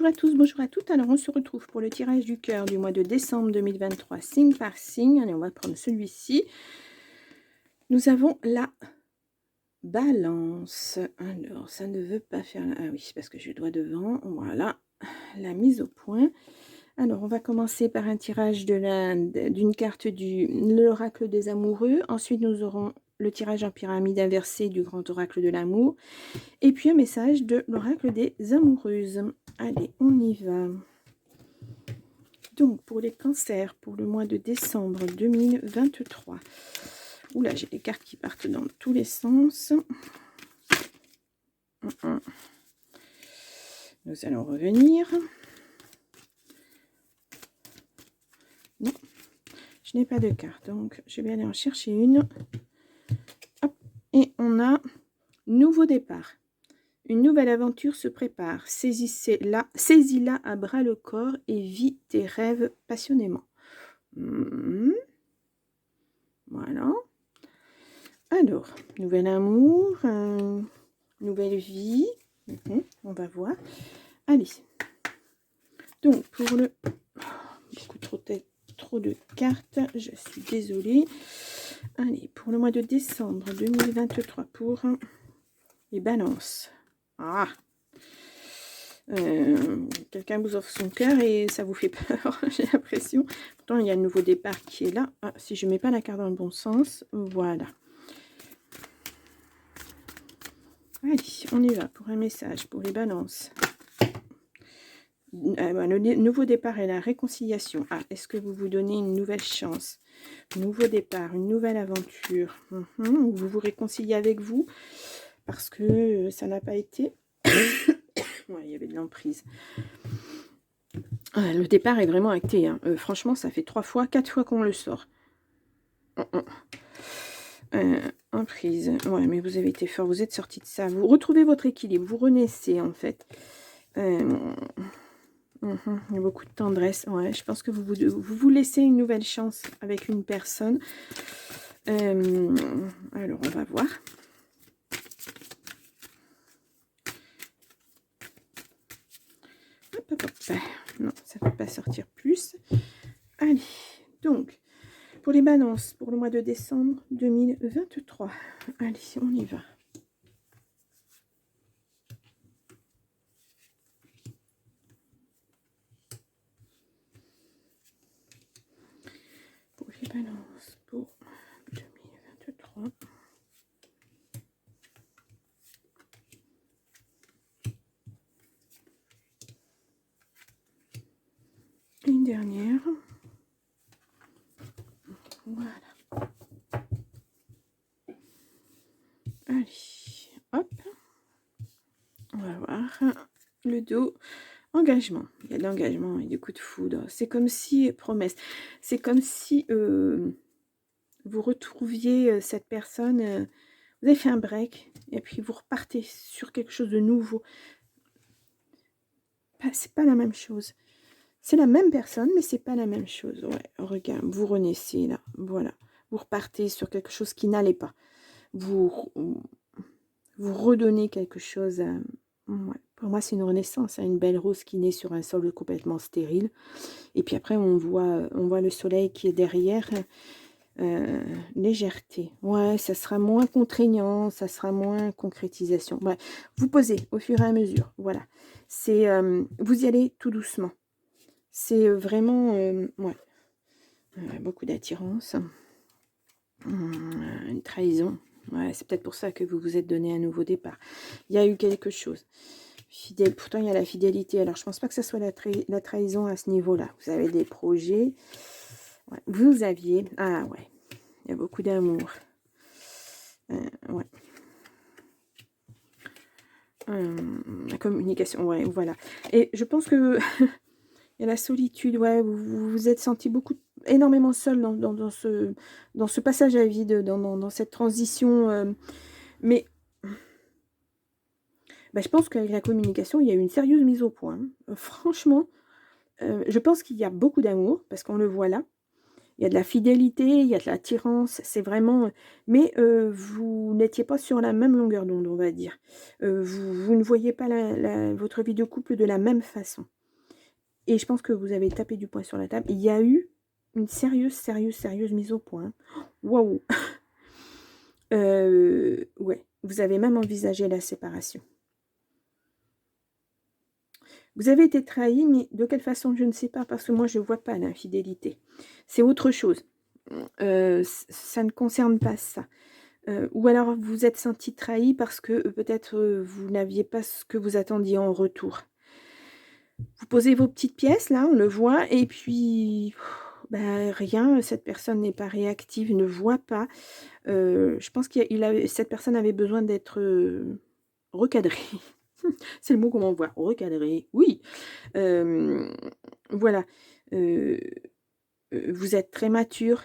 Bonjour à tous, bonjour à toutes. Alors, on se retrouve pour le tirage du cœur du mois de décembre 2023, signe par signe. Allez, on va prendre celui-ci. Nous avons la balance. Alors, ça ne veut pas faire... Ah oui, c'est parce que je dois devant. Voilà, la mise au point. Alors, on va commencer par un tirage d'une carte de l'oracle des amoureux. Ensuite, nous aurons le tirage en pyramide inversé du grand oracle de l'amour. Et puis, un message de l'oracle des amoureuses. Allez, on y va. Donc, pour les cancers, pour le mois de décembre 2023. Oula, j'ai des cartes qui partent dans tous les sens. Nous allons revenir. Non, je n'ai pas de carte, donc je vais aller en chercher une. Hop, et on a nouveau départ. Une nouvelle aventure se prépare. Saisis-la à bras le corps et vis tes rêves passionnément. Voilà. Alors, nouvel amour, nouvelle vie. On va voir. Allez. Donc, pour le... beaucoup trop de cartes. Je suis désolée. Allez, pour le mois de décembre 2023, pour les balances. Ah, quelqu'un vous offre son cœur et ça vous fait peur, j'ai l'impression. Pourtant, il y a un nouveau départ qui est là. Ah, si je ne mets pas la carte dans le bon sens, voilà. Allez, on y va pour un message pour les balances. Le nouveau départ et la réconciliation. Ah, est-ce que vous vous donnez une nouvelle chance? Nouveau départ, une nouvelle aventure. Ou vous vous réconciliez avec vous parce que ça n'a pas été. Ouais, il y avait de l'emprise. Le départ est vraiment acté. Hein. Franchement, ça fait 4 fois qu'on le sort. Emprise. Ouais, mais vous avez été fort. Vous êtes sorti de ça. Vous retrouvez votre équilibre. Vous renaissez, en fait. Il y a beaucoup de tendresse. Ouais, je pense que vous laissez une nouvelle chance avec une personne. Alors, on va voir. Hop, hop, hop. Non, ça ne peut pas sortir plus. Allez, donc, pour les balances, pour le mois de décembre 2023. Allez, on y va. Pour les balances, pour 2023. Une dernière. Voilà. Allez, hop. On va voir. Le dos. Engagement. Il y a de l'engagement et des coups de foudre. C'est comme si, promesse, c'est comme si vous retrouviez cette personne, vous avez fait un break et puis vous repartez sur quelque chose de nouveau. C'est pas la même chose. C'est la même personne, mais c'est pas la même chose. Ouais, regarde, vous renaissez là. Voilà. Vous repartez sur quelque chose qui n'allait pas. Vous redonnez quelque chose. Ouais. Pour moi, c'est une renaissance. Hein, une belle rose qui naît sur un sol complètement stérile. Et puis après, on voit le soleil qui est derrière. Légèreté. Ouais, ça sera moins contraignant, ça sera moins concrétisation. Ouais, vous posez au fur et à mesure. Voilà. C'est vous y allez tout doucement. C'est vraiment ouais. Beaucoup d'attirance. Une trahison. Ouais, c'est peut-être pour ça que vous vous êtes donné un nouveau départ. Il y a eu quelque chose. Fidèle. Pourtant, il y a la fidélité. Alors, je pense pas que ce soit la trahison à ce niveau-là. Vous avez des projets. Ouais. Vous aviez... Ah ouais. Il y a beaucoup d'amour. Ouais. La communication. Ouais, voilà. Et je pense que... il y a la solitude. Ouais, vous vous êtes senti énormément seul dans ce passage à vide, dans cette transition. Mais... Bah, je pense qu'avec la communication, il y a eu une sérieuse mise au point. Franchement, je pense qu'il y a beaucoup d'amour, parce qu'on le voit là. Il y a de la fidélité, il y a de l'attirance, c'est vraiment... Mais vous n'étiez pas sur la même longueur d'onde, on va dire. Vous ne voyez pas votre vie de couple de la même façon. Et je pense que vous avez tapé du poing sur la table. Il y a eu une sérieuse mise au point. Waouh. Ouais, vous avez même envisagé la séparation. Vous avez été trahi, mais de quelle façon, je ne sais pas, parce que moi, je ne vois pas l'infidélité. C'est autre chose. Ça ne concerne pas ça. Ou alors, vous êtes senti trahi parce que peut-être vous n'aviez pas ce que vous attendiez en retour. Vous posez vos petites pièces, là, on le voit, et puis, bah, rien, cette personne n'est pas réactive, ne voit pas. Je pense que cette personne avait besoin d'être recadrée. C'est le mot qu'on m'envoie, recadrée, oui. Voilà. Vous êtes très mature,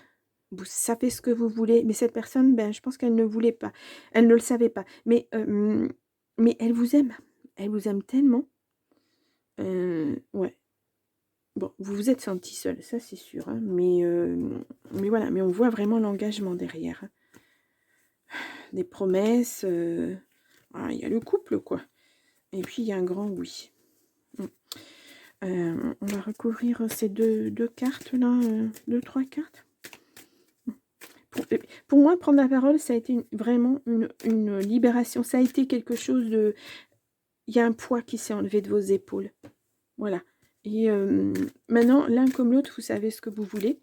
vous savez ce que vous voulez, mais cette personne, ben, je pense qu'elle ne voulait pas. Elle ne le savait pas. Mais elle vous aime. Elle vous aime tellement. Ouais. Bon, vous vous êtes senti seul, ça c'est sûr. Hein, mais voilà, mais on voit vraiment l'engagement derrière. Hein. Des promesses. Voilà, il y a le couple, quoi. Et puis, il y a un grand oui. On va recouvrir ces deux cartes-là, deux, trois cartes. Pour moi, prendre la parole, ça a été vraiment une libération. Ça a été quelque chose de... Il y a un poids qui s'est enlevé de vos épaules. Voilà. Et maintenant, l'un comme l'autre, vous savez ce que vous voulez.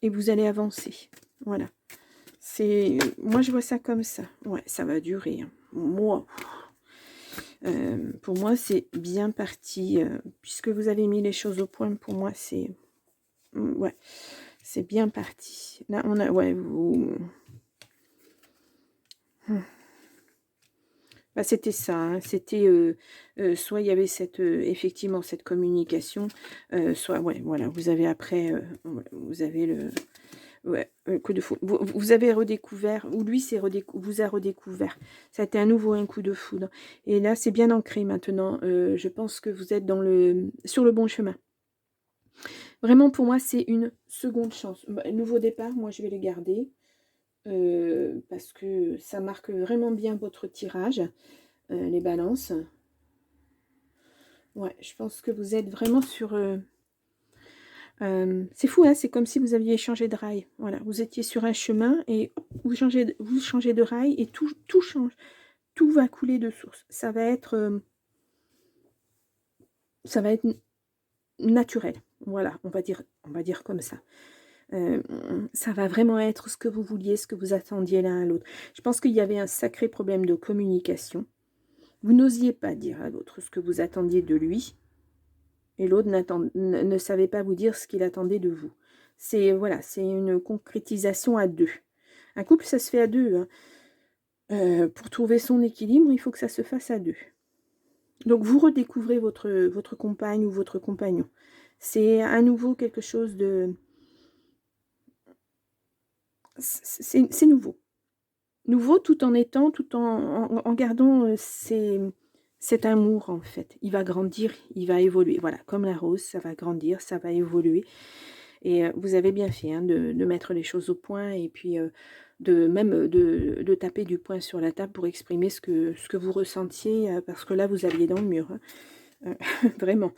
Et vous allez avancer. Voilà. Moi, je vois ça comme ça. Ouais, ça va durer. Hein. Moi... pour moi, c'est bien parti. Puisque vous avez mis les choses au point, pour moi, c'est... Ouais, c'est bien parti. Là, on a... Ouais, vous... Bah, c'était ça. Hein. C'était... soit il y avait effectivement cette communication, soit... Ouais, voilà. Vous avez après... vous avez le... Ouais, coup de foudre. Vous avez redécouvert, ou lui vous a redécouvert. Ça a été à nouveau un coup de foudre. Et là, c'est bien ancré maintenant. Je pense que vous êtes sur le bon chemin. Vraiment, pour moi, c'est une seconde chance. Nouveau départ, moi, je vais le garder. Parce que ça marque vraiment bien votre tirage. Les balances. Ouais, je pense que vous êtes vraiment sur... c'est fou, hein, c'est comme si vous aviez changé de rail. Voilà, vous étiez sur un chemin et hop, vous changez de rail et tout change. Tout va couler de source. Ça va être naturel. Voilà, on va dire comme ça. Ça va vraiment être ce que vous vouliez, ce que vous attendiez l'un à l'autre. Je pense qu'il y avait un sacré problème de communication. Vous n'osiez pas dire à l'autre ce que vous attendiez de lui. Et l'autre ne savait pas vous dire ce qu'il attendait de vous. Voilà, c'est une concrétisation à deux. Un couple, ça se fait à deux. Hein. Pour trouver son équilibre, il faut que ça se fasse à deux. Donc, vous redécouvrez votre compagne ou votre compagnon. C'est à nouveau quelque chose de... C'est nouveau. Nouveau tout en gardant cet amour, en fait. Il va grandir, il va évoluer. Voilà, comme la rose, ça va grandir, ça va évoluer. Et vous avez bien fait hein, de mettre les choses au point et puis de taper du poing sur la table pour exprimer ce que vous ressentiez, parce que là, vous alliez dans le mur. Hein. Vraiment.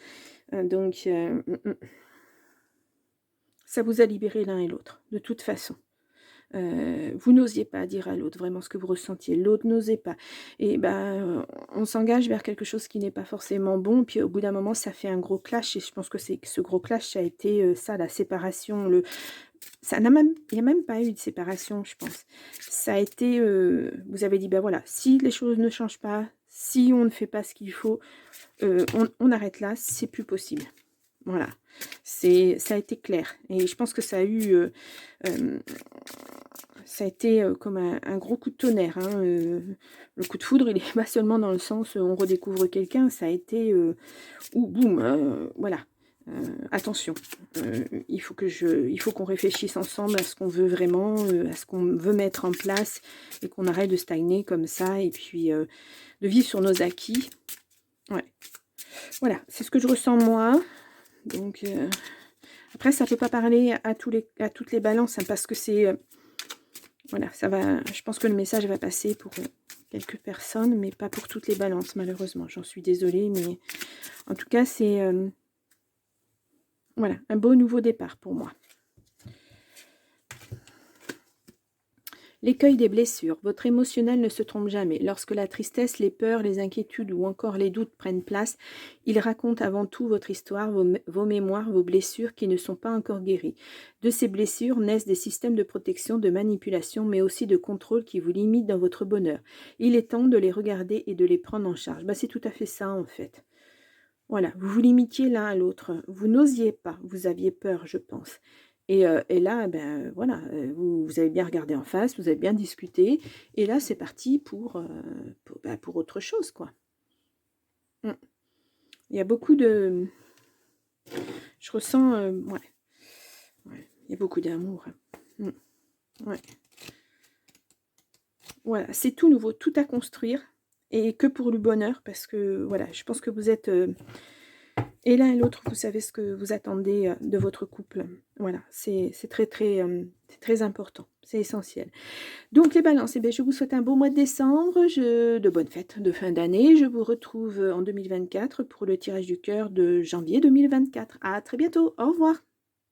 Donc, ça vous a libéré l'un et l'autre, de toute façon. Vous n'osiez pas dire à l'autre vraiment ce que vous ressentiez, l'autre n'osait pas, et on s'engage vers quelque chose qui n'est pas forcément bon, puis au bout d'un moment ça fait un gros clash, et je pense que ce gros clash ça a été ça, la séparation, il n'y a même pas eu de séparation, je pense. Ça a été, vous avez dit, ben voilà, si les choses ne changent pas, si on ne fait pas ce qu'il faut, on arrête là, c'est plus possible. Voilà, ça a été clair, et je pense que ça a eu... ça a été comme un gros coup de tonnerre. Hein. Le coup de foudre, il n'est pas seulement dans le sens on redécouvre quelqu'un, ça a été boum, voilà. Attention, il faut qu'on réfléchisse ensemble à ce qu'on veut vraiment, à ce qu'on veut mettre en place, et qu'on arrête de stagner comme ça, et puis de vivre sur nos acquis. Ouais. Voilà, c'est ce que je ressens moi. Donc, Après, ça ne peut pas parler à toutes les balances, hein, parce que c'est... voilà, ça va... Je pense que le message va passer pour quelques personnes, mais pas pour toutes les balances, malheureusement. J'en suis désolée, mais en tout cas, c'est... voilà, un beau nouveau départ pour moi. L'écueil des blessures. Votre émotionnel ne se trompe jamais. Lorsque la tristesse, les peurs, les inquiétudes ou encore les doutes prennent place, il raconte avant tout votre histoire, vos mémoires, vos blessures qui ne sont pas encore guéries. De ces blessures naissent des systèmes de protection, de manipulation, mais aussi de contrôle qui vous limitent dans votre bonheur. Il est temps de les regarder et de les prendre en charge. C'est tout à fait ça en fait. Voilà, vous vous limitiez l'un à l'autre. Vous n'osiez pas, vous aviez peur, je pense. Et là, ben voilà, vous avez bien regardé en face, vous avez bien discuté. Et là, c'est parti pour autre chose, quoi. Il y a beaucoup de... Je ressens... ouais. Il y a beaucoup d'amour. Ouais. Voilà, c'est tout nouveau, tout à construire. Et que pour le bonheur, parce que, voilà, je pense que vous êtes... et l'un et l'autre, vous savez ce que vous attendez de votre couple. Voilà, c'est très important, c'est essentiel. Donc les balances, eh bien, je vous souhaite un beau mois de décembre, de bonnes fêtes de fin d'année. Je vous retrouve en 2024 pour le tirage du cœur de janvier 2024. À très bientôt, au revoir.